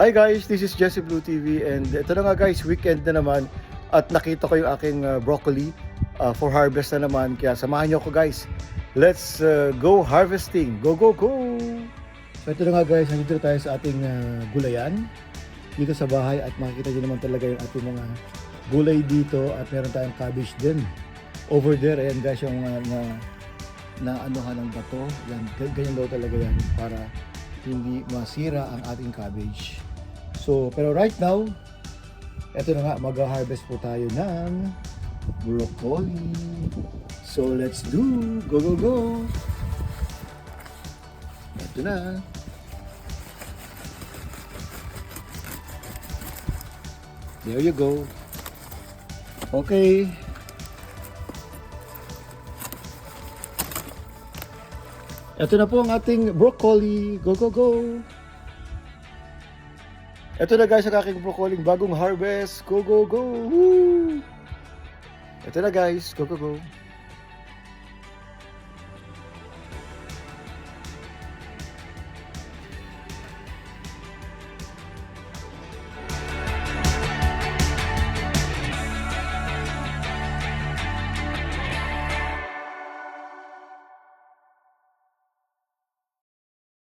Hi guys, this is Jesse Blue TV and ito na nga guys, weekend na naman at nakita ko yung aking broccoli for harvest na naman, kaya samahan niyo ako guys. Let's go harvesting. Go go go! So ito na nga guys, nandito tayo sa ating gulayan dito sa bahay at makikita niyo naman talaga yung ating mga gulay dito at meron tayong cabbage din over there. Ayan guys, yung na anuhan ng bato, yan, ganyan daw talaga yan para hindi masira ang ating cabbage. So, pero right now, eto na nga, mag-harvest po tayo ng broccoli. So, let's do! Go, go, go! Eto na. There you go. Okay. Ito na po ang ating broccoli. Go, go, go! Ito na guys ang aking broccoli. Bagong harvest. Go, go, go! Woo! Ito na guys. Go, go, go!